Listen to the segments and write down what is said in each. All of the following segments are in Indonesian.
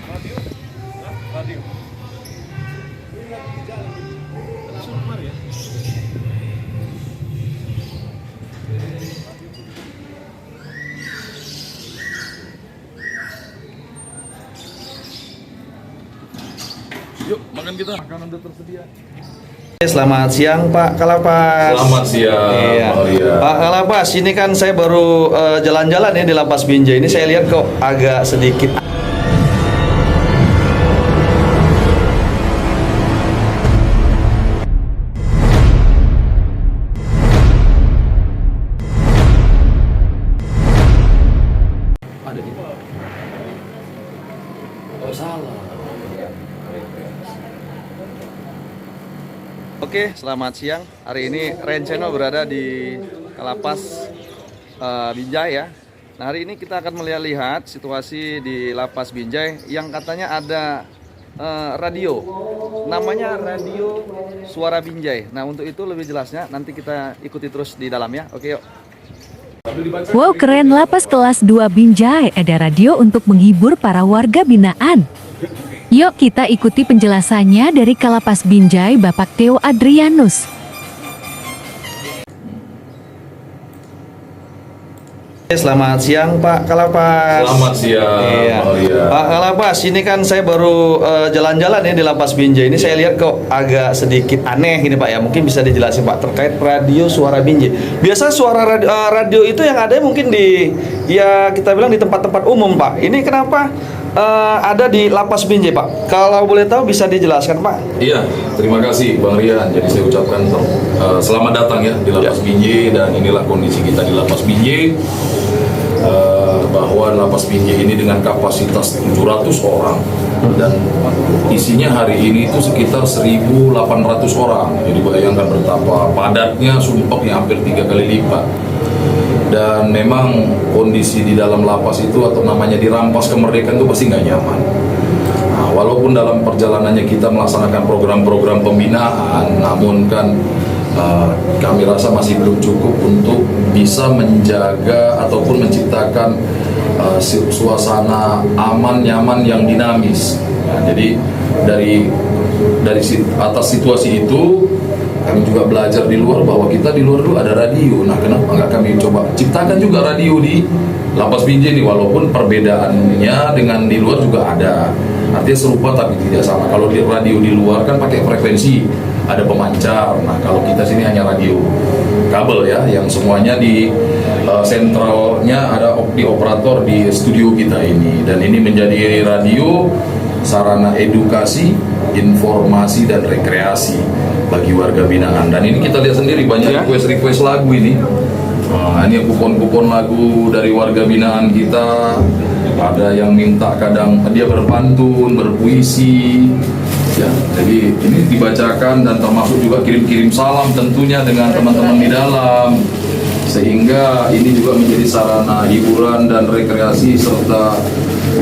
Radio? Radio. Langsung kemari ya? Yuk, makan kita. Makanan udah tersedia. Selamat siang Pak Kalapas. Selamat siang, Iya. Maria. Pak Kalapas, ini kan saya baru jalan-jalan ya di Lapas Binjai. Ini saya lihat kok agak sedikit. Ada di Oh salah. Oke, selamat siang. Hari ini Renceno berada di Lapas Binjai ya. Nah, hari ini kita akan melihat situasi di Lapas Binjai yang katanya ada radio. Namanya Radio Suara Binjai. Nah, untuk itu lebih jelasnya nanti kita ikuti terus di dalam ya. Oke, yuk. Wow, keren. Lapas kelas 2 Binjai ada radio untuk menghibur para warga binaan. Yuk kita ikuti penjelasannya dari Kalapas Binjai Bapak Theo Adrianus. Selamat siang Pak Kalapas. Selamat siang, Iya. Maria. Pak Kalapas, ini kan saya baru jalan-jalan ya di Lapas Binjai. Ini saya lihat kok agak sedikit aneh ini Pak ya. Mungkin bisa dijelasin Pak terkait Radio Suara Binjai. Biasa suara radio itu yang ada mungkin di ya kita bilang di tempat-tempat umum Pak. Ini kenapa ada di Lapas Binjai Pak? Kalau boleh tahu bisa dijelaskan Pak? Iya, terima kasih Bang Rian. Jadi saya ucapkan selamat datang ya di Lapas Binjai, dan inilah kondisi kita di Lapas Binjai. Bahwa Lapas Binjai ini dengan kapasitas 700 orang dan isinya hari ini itu sekitar 1.800 orang. Jadi bayangkan betapa padatnya, sumpahnya hampir 3 kali lipat. Dan memang kondisi di dalam lapas itu atau namanya dirampas kemerdekaan itu pasti nggak nyaman. Nah, walaupun dalam perjalanannya kita melaksanakan program-program pembinaan, namun kan kami rasa masih belum cukup untuk bisa menjaga ataupun menciptakan suasana aman, nyaman yang dinamis. Nah, jadi dari atas situasi itu kami juga belajar di luar bahwa kita di luar dulu ada radio. Nah, kenapa nggak kami coba ciptakan juga radio di Lapas Binjai ini, walaupun perbedaannya dengan di luar juga ada. Artinya serupa tapi tidak sama. Kalau di radio di luar kan pakai frekuensi, ada pemancar. Nah, kalau kita sini hanya radio kabel ya, yang semuanya di sentralnya ada di operator di studio kita ini. Dan ini menjadi radio sarana edukasi, informasi dan rekreasi bagi warga binaan. Dan ini kita lihat sendiri banyak request lagu ini. Nah, ini kupon-kupon lagu dari warga binaan kita. Ada yang minta kadang dia berpantun, berpuisi. Ya, jadi ini dibacakan dan termasuk juga kirim-kirim salam tentunya dengan teman-teman di dalam. Sehingga ini juga menjadi sarana hiburan dan rekreasi serta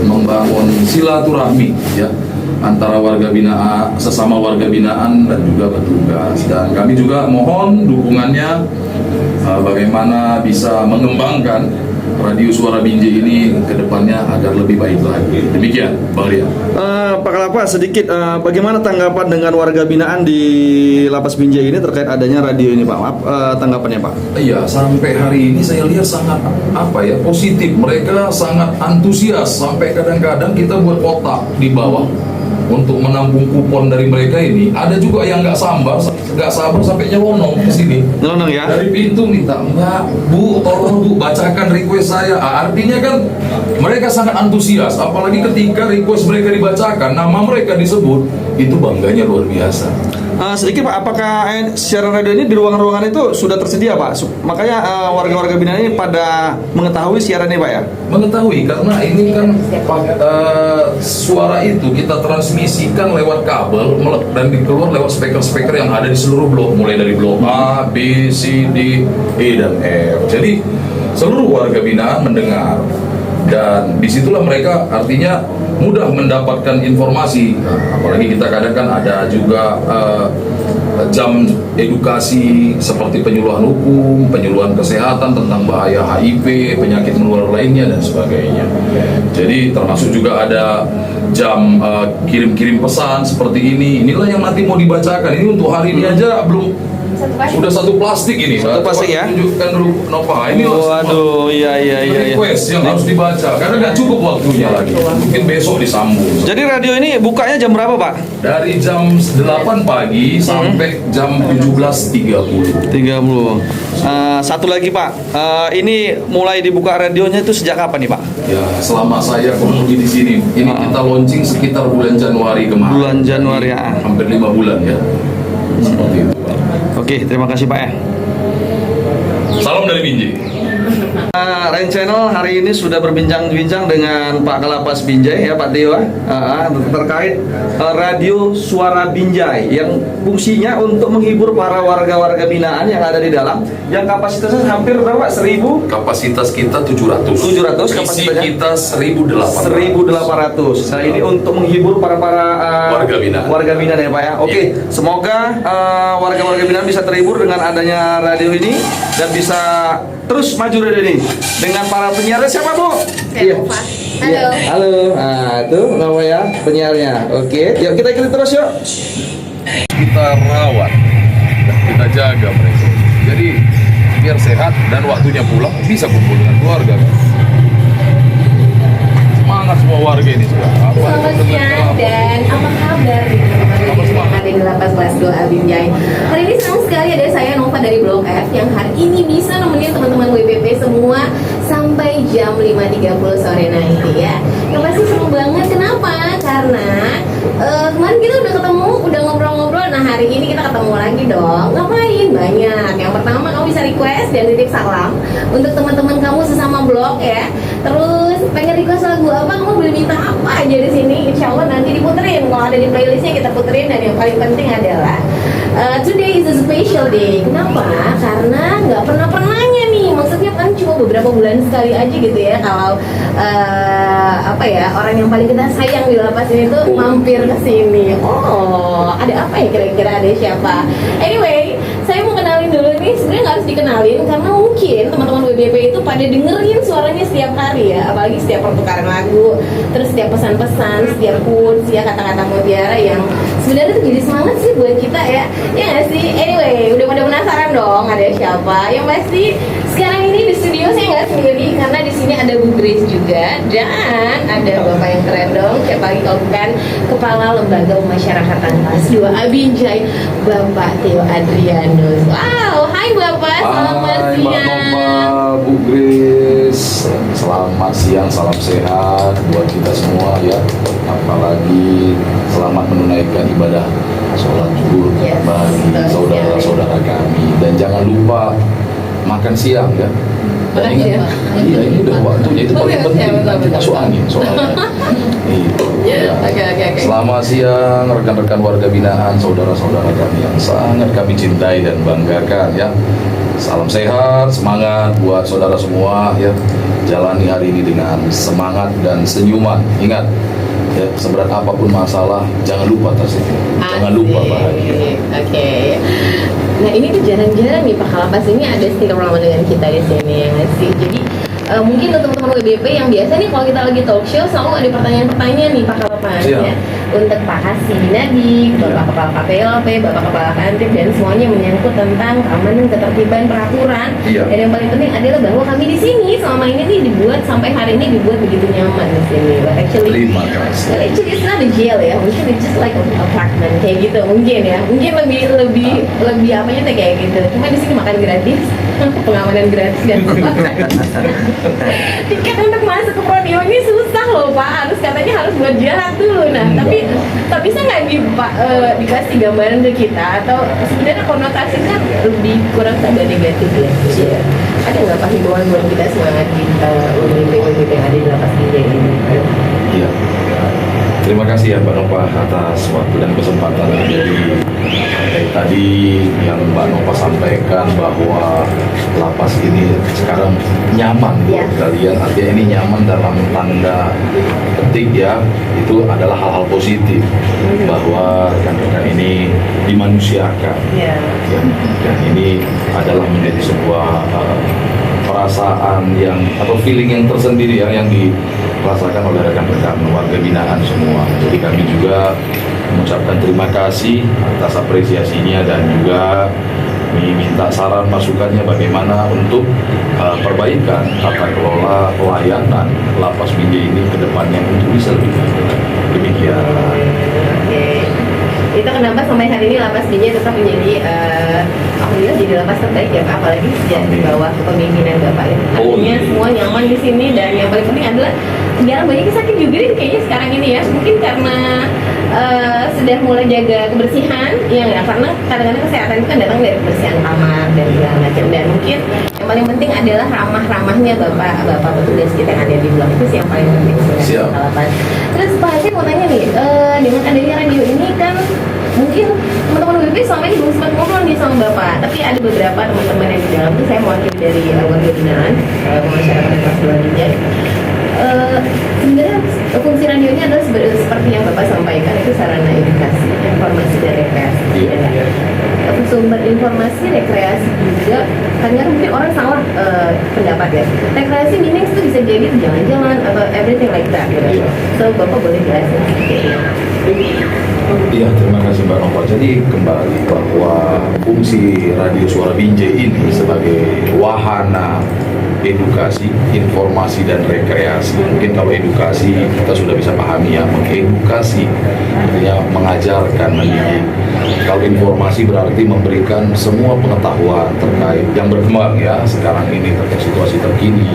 membangun silaturahmi ya antara warga binaan, sesama warga binaan dan juga petugas. Dan kami juga mohon dukungannya bagaimana bisa mengembangkan Radio Suara Binjai ini ke depannya agar lebih baik lagi. Demikian, Bang Ria. Pak Kalapas, sedikit bagaimana tanggapan dengan warga binaan di Lapas Binjai ini terkait adanya radio ini Pak? Tanggapannya Pak? Iya, sampai hari ini saya lihat sangat positif. Mereka sangat antusias. Sampai kadang-kadang kita buat kotak di bawah untuk menampung kupon dari mereka ini. Ada juga yang nggak sabar sampai nyelonong ke sini. Nyelonong ya? Dari pintu minta, "Mbak, Bu, tolong Bu bacakan request saya." Artinya kan mereka sangat antusias. Apalagi ketika request mereka dibacakan, nama mereka disebut, itu bangganya luar biasa. Sedikit Pak, apakah siaran radio ini di ruangan-ruangan itu sudah tersedia Pak? Makanya warga-warga binaan ini pada mengetahui siaran ini Pak ya? Mengetahui, karena ini kan suara itu kita transmisikan lewat kabel dan keluar lewat speaker-speaker yang ada di seluruh blok, mulai dari blok A, B, C, D, E, dan F. Jadi seluruh warga binaan mendengar. Dan disitulah mereka artinya mudah mendapatkan informasi. Nah, apalagi kita kadang kan ada juga jam edukasi seperti penyuluhan hukum, penyuluhan kesehatan tentang bahaya HIV, penyakit menular lainnya dan sebagainya. Jadi termasuk juga ada jam kirim-kirim pesan seperti ini. Inilah yang nanti mau dibacakan. Ini untuk hari ini aja belum sudah satu plastik ini. Satu plastik ya? Tunjukkan dulu Nova. Ini Waduh, iya. request yang harus dibaca karena nggak cukup waktunya lagi. Mungkin besok disambung. Jadi radio ini bukanya jam berapa, Pak? Dari jam 8 pagi sampai jam 17.30. 30. Satu lagi, Pak. Ini mulai dibuka radionya itu sejak kapan nih, Pak? Ya, selama saya kronologi di sini, ini kita launching sekitar bulan Januari kemarin. Bulan Januari ya. Hampir 5 bulan ya. Seperti itu, Pak. Oke, terima kasih, Pak ya. Salam dari Binjai. Rain Channel hari ini sudah berbincang-bincang dengan Pak Kalapas Binjai ya, Pak Tio, terkait radio Suara Binjai yang fungsinya untuk menghibur para warga-warga binaan yang ada di dalam, yang kapasitasnya hampir berapa? 1000? Kapasitas kita 700. 700 Isi kapasitasnya? kita 1.800. 1.800. Nah, ini untuk menghibur para Warga binaan. Warga binaan ya, Pak ya. Oke, semoga warga-warga binaan bisa terhibur dengan adanya radio ini dan bisa terus maju radio ini dengan para penyiarnya. Siapa, Bu? Saya Nova. Halo. Halo. Nah, itu namanya penyiarnya. Oke, yuk kita ikuti terus yuk. Kita rawat dan kita jaga mereka. Jadi biar sehat dan waktunya pulang bisa kumpul dengan keluarga. Semangat semua warga ini sudah. Selamat siang dan apa kabar nih teman-teman yang ada di Lapas Kelas 2A Binjai. Hari ini senang sekali ada saya Nova dari Blok F yang hari ini bisa nemenin teman-teman WPP semua sampai jam 5.30 sore nanti ya. Yang pasti seru banget. Kenapa? Karena kemarin kita udah ketemu, udah ngobrol-ngobrol. Nah hari ini kita ketemu lagi dong. Ngapain? Banyak. Yang pertama kamu bisa request dan titip salam untuk teman-teman kamu sesama blok ya. Terus pengen request lagu apa, kamu boleh minta apa aja di sini. Insya Allah nanti diputerin. Kalau ada di playlistnya kita puterin. Dan yang paling penting adalah today is a special day. Kenapa? Karena nggak pernahnya nih. Maksudnya kan cuma beberapa bulan sekali aja gitu ya. Kalau orang yang paling kita sayang di lapas ini tuh mampir ke sini. Oh, ada apa ya kira-kira, ada siapa? Anyway, saya mau kenalin dulu nih. Sebenarnya nggak harus dikenalin karena mungkin teman-teman WBP itu pada dengerin suaranya setiap hari ya, apalagi setiap pertukaran lagu, terus setiap pesan-pesan, setiap quotes ya, kata-kata mutiara yang sebenarnya tuh jadi semangat sih buat kita ya. Ya nggak sih? Anyway, udah pada penasaran dong ada siapa? Yang pasti sekarang ini di studio saya nggak sendiri karena di sini ada Bu Grace juga dan ada bapak yang keren dong. Siapa lagi kalau bukan Kepala Lembaga Pemasyarakatan Kelas 2A Binjai, Bapak Theo Adrianus. Wow, hai Bapak, selamat Hai, Mbak siang. Nova, Bu Grace. Selamat siang, salam sehat buat kita semua ya. Apalagi selamat menunaikan ibadah sholat zuhur Yes, bagi betul. saudara-saudara kami. Dan jangan lupa makan siang ya. Dan Makan ingat, siang. iya ini udah waktunya, itu paling Betul, penting. betul, Nanti betul. masuk angin soalnya. Itu. Ya. Oke. Selamat siang rekan-rekan warga binaan, saudara-saudara kami yang sangat kami cintai dan banggakan ya. Salam sehat, semangat buat saudara semua ya. Jalani hari ini dengan semangat dan senyuman. Ingat ya, seberat apapun masalah, jangan lupa tersenyum. Jangan lupa bahagia. Oke. Nah ini tuh jarang-jarang nih Pak Kalapas ini ada stiker lama dengan kita di sini ya nggak sih. Jadi mungkin untuk teman-teman WBP yang biasa nih kalau kita lagi talk show selalu ada pertanyaan-pertanyaan nih Pak Kalapas Iya. ya. Untuk Pak Hasi Nadik, Bapak Kepala KPLP, Bapak Kepala Kantip dan semuanya menyangkut tentang keamanan, ketertiban, peraturan. Iya. Dan yang paling penting adalah bahwa kami di sini selama ini nih dibuat sampai hari ini dibuat begitu nyaman di sini. But actually, Terima kasih. well, actually it's not a jail ya, mungkin it's just like an apartment kayak gitu mungkin ya, mungkin lebih apanya tuh kayak gitu. Cuma di sini makan gratis, pengamanan gratis dan tiket untuk masuk ke Prodeo ini susah loh Pak, harus buat jarak dulu. Nah tapi bisa nggak dikasih gambaran ke kita atau sebenarnya konotasinya lebih kurang agak negatif ya? Iya. Ada nggak Pak himbauan buat kita semangat kita WBP yang ada di lapas Binjai ini? Iya. Terima kasih ya Mbak Nova atas waktu dan kesempatan. Jadi kayak tadi yang Mbak Nova sampaikan bahwa lapas ini sekarang nyaman buat kalian. Artinya ini nyaman dalam tanda petik ya, itu adalah hal-hal positif bahwa rekan-rekan ini dimanusiakan. Ya, dan ini adalah menjadi sebuah perasaan yang atau feeling yang tersendiri ya, yang dirasakan oleh rekan-rekan warga binaan semua. Jadi kami juga mengucapkan terima kasih atas apresiasinya dan juga minta saran masukannya bagaimana untuk perbaikan tata kelola pelayanan lapas Binjai ini ke depannya untuk bisa lebih baik. Demikian. Oke. Itu kenapa sampai hari ini lapas Binjai tetap menjadi alhamdulillah jadi lapas terbaik ya Pak, apalagi sejak di bawah kepemimpinan Bapak ya. Artinya semua nyaman di sini, dan yang paling penting adalah jarang banyak yang sakit juga nih kayaknya sekarang ini ya. Mungkin karena sudah mulai jaga kebersihan, ya nggak? Karena kadang-kadang kesehatan itu kan datang dari kebersihan kamar dan segala macam. Dan mungkin yang paling penting adalah ramah-ramahnya bapak petugas kita yang ada di blok itu sih yang paling penting sebenarnya di lapas. Terus Pak, saya mau tanya nih, dengan adanya radio ini kan mungkin teman-teman WP selama ini belum sempat ngobrol nih sama Bapak, tapi ada beberapa teman-teman yang di dalam itu saya mewakili dari warga binaan masyarakat kelas 2 Binjai. Sebenarnya fungsi radio ini adalah seperti yang Bapak sampaikan, itu sarana edukasi, informasi dan rekreasi. Sumber informasi, rekreasi juga. Kadang mungkin orang salah pendapat ya. Rekreasi meaning itu bisa jadi jalan-jalan atau everything like that. Gitu. So Bapak boleh jelasin sedikit. Iya, terima kasih Mbak Nova. Jadi kembali bahwa fungsi Radio Suara Binjai ini sebagai wahana edukasi, informasi, dan rekreasi. Mungkin kalau edukasi kita sudah bisa pahami ya, mengedukasi artinya mengajarkan, mendidik. Kalau informasi berarti memberikan semua pengetahuan terkait yang berkembang ya sekarang ini terkait situasi terkini.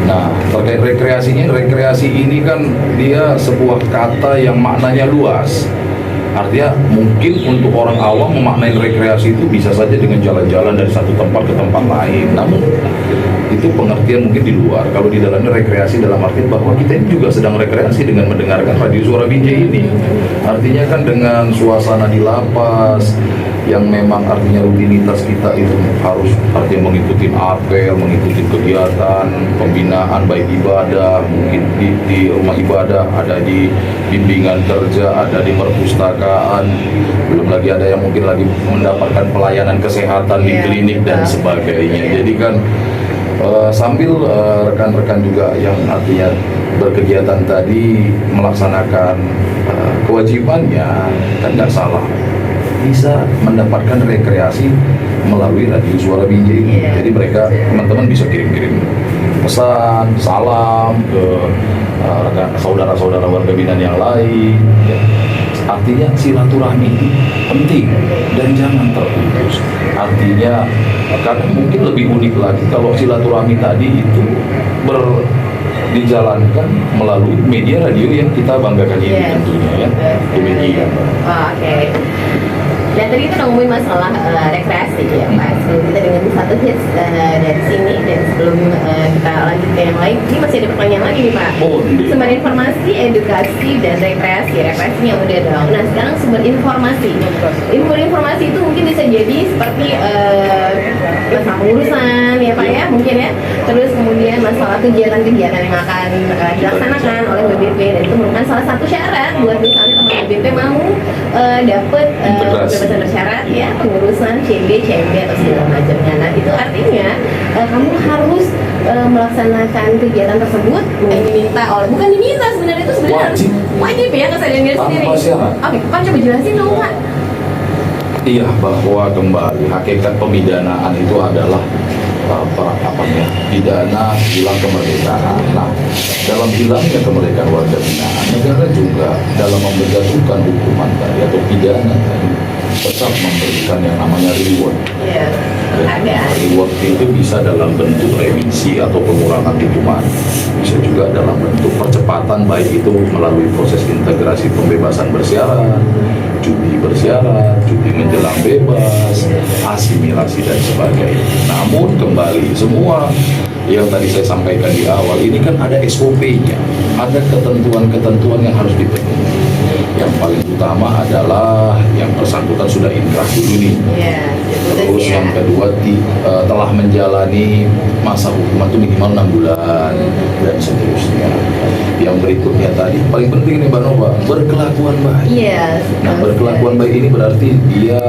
Nah, terkait rekreasi ini kan dia sebuah kata yang maknanya luas. Artinya mungkin untuk orang awam memaknai rekreasi itu bisa saja dengan jalan-jalan dari satu tempat ke tempat lain. Namun itu pengertian mungkin di luar. Kalau di dalamnya rekreasi dalam arti bahwa kita ini juga sedang rekreasi dengan mendengarkan Radio Suara Binjai ini. Artinya kan dengan suasana di lapas yang memang artinya rutinitas kita itu harus artinya mengikuti apel, mengikuti kegiatan pembinaan baik ibadah, mungkin di rumah ibadah, ada di bimbingan kerja, ada di perpustakaan, belum lagi ada yang mungkin lagi mendapatkan pelayanan kesehatan di klinik dan sebagainya. Jadi kan sambil rekan-rekan juga yang artinya berkegiatan tadi melaksanakan kewajibannya, kan nggak salah bisa mendapatkan rekreasi melalui Radio Suara Binjai ini. Jadi mereka teman-teman bisa kirim-kirim pesan, salam ke saudara-saudara warga binaan yang lain. Ya. Artinya silaturahmi itu penting dan jangan terputus. Artinya karena mungkin lebih unik lagi kalau silaturahmi tadi itu dijalankan melalui media radio yang kita banggakan ini tentunya ya. Demikian. Oke. Dan tadi kita ngomongin masalah rekreasi ya Pak. Sebelum kita dengan satu hits dari sini, dan sebelum kita lanjut ke yang lain, ini masih ada pertanyaan lagi nih Pak. Sumber informasi, edukasi, dan rekreasi. Rekreasinya udah dong. Nah sekarang sumber informasi. Sumber informasi itu mungkin bisa jadi seperti masalah pengurusan ya Pak ya, mungkin ya. Terus kemudian masalah kegiatan-kegiatan yang akan dilaksanakan oleh WBP, dan itu merupakan salah satu syarat buat misalnya teman WBP mau dapat kebebasan bersyarat ya, pengurusan CB atau segala macamnya. Nah itu artinya kamu harus melaksanakan kegiatan tersebut yang diminta oleh, bukan diminta sebenarnya, itu sebenarnya wajib ya kesadaran diri sendiri. Oke, Pak coba jelasin dong Pak. Iya, bahwa kembali hakikat pemidanaan itu adalah pidana hilang kemerdekaan. Nah, dalam hilangnya kemerdekaan warga binaan, negara juga dalam menjatuhkan hukuman tadi atau pidana tadi tetap memberikan yang namanya reward. Reward itu bisa dalam bentuk remisi atau pengurangan hukuman, bisa juga dalam bentuk percepatan, baik itu melalui proses integrasi pembebasan bersyarat, cuti bersyarat, cuti menjelang bebas, asimilasi dan sebagainya. Namun kembali semua yang tadi saya sampaikan di awal, ini kan ada SOP-nya, ada ketentuan-ketentuan yang harus dipenuhi. Yang paling utama adalah yang bersangkutan sudah inkrah dulu nih. Iya, Terus yang kedua telah menjalani masa hukuman itu minimal 6 bulan dan seterusnya. Yang berikutnya tadi paling penting nih Mbak Nova, berkelakuan baik. Iya. Nah, berkelakuan baik ini berarti dia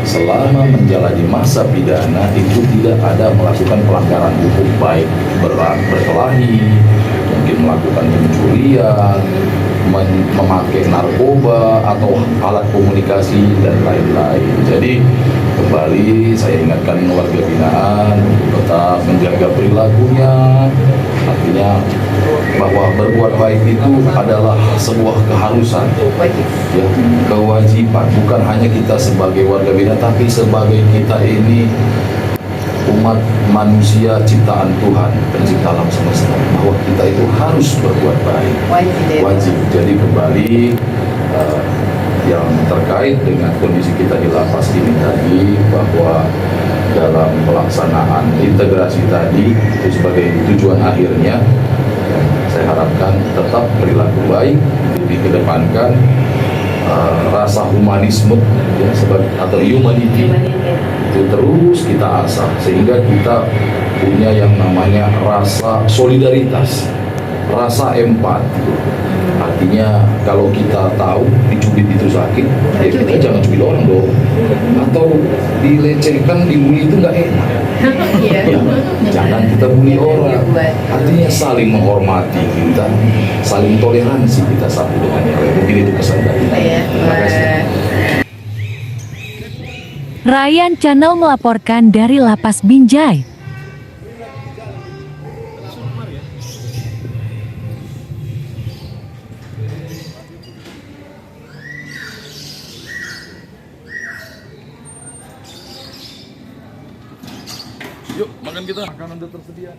selama menjalani masa pidana itu tidak ada melakukan pelanggaran hukum baik berat, berkelahi, mungkin melakukan pencurian, memakai narkoba atau alat komunikasi dan lain-lain. Jadi kembali saya ingatkan warga binaan untuk tetap menjaga perilakunya, artinya bahwa berbuat baik itu adalah sebuah keharusan, ya, kewajiban, bukan hanya kita sebagai warga binaan tapi sebagai kita ini umat manusia ciptaan Tuhan, pencipta alam semesta, bahwa kita itu harus berbuat baik, wajib. Jadi kembali yang terkait dengan kondisi kita di lapas ini tadi, bahwa dalam pelaksanaan integrasi tadi itu sebagai tujuan akhirnya, saya harapkan tetap perilaku baik dikedepankan, rasa humanisme ya, atau humanity itu terus kita asah sehingga kita punya yang namanya rasa solidaritas, rasa empati. Artinya kalau kita tahu dicubit itu sakit, ya kita jangan cubit orang dong. Atau dilecehkan, dibully itu nggak enak. Iya. Ya, jangan kita bully orang. Artinya saling menghormati kita, saling toleransi kita satu dengan yang lain. Mungkin itu pesan dari saya. Iya. Terima kasih. Ryan Channel melaporkan dari Lapas Binjai. Yuk, makan kita. Makanan udah tersedia.